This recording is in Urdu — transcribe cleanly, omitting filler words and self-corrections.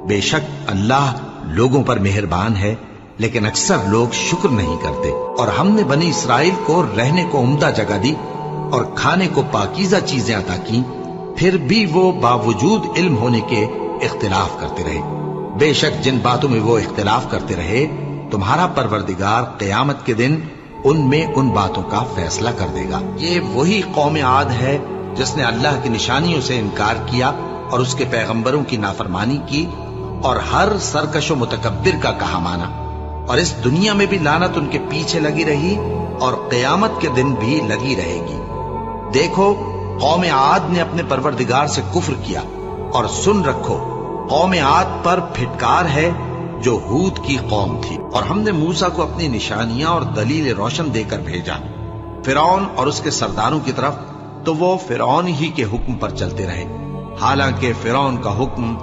بے شک اللہ لوگوں پر مہربان ہے، لیکن اکثر لوگ شکر نہیں کرتے۔ اور ہم نے بنی اسرائیل کو رہنے کو عمدہ جگہ دی اور کھانے کو پاکیزہ چیزیں عطا کی، پھر بھی وہ باوجود علم ہونے کے اختلاف کرتے رہے۔ بے شک جن باتوں میں وہ اختلاف کرتے رہے، تمہارا پروردگار قیامت کے دن ان میں ان باتوں کا فیصلہ کر دے گا۔ یہ وہی قوم عاد ہے جس نے اللہ کی نشانیوں سے انکار کیا اور اس کے پیغمبروں کی نافرمانی کی اور ہر سرکش و متکبر کا کہا مانا، اور اس دنیا میں بھی لعنت ان کے پیچھے لگی رہی اور قیامت کے دن بھی لگی رہے گی۔ دیکھو قوم عاد نے اپنے پروردگار سے کفر کیا، اور سن رکھو قوم عاد پر پھٹکار ہے جو ہود کی قوم تھی۔ اور ہم نے موسیٰ کو اپنی نشانیاں اور دلیل روشن دے کر بھیجا فرعون اور اس کے سرداروں کی طرف، تو وہ فرعون ہی کے حکم پر چلتے رہے، حالانکہ فرعون کا حکم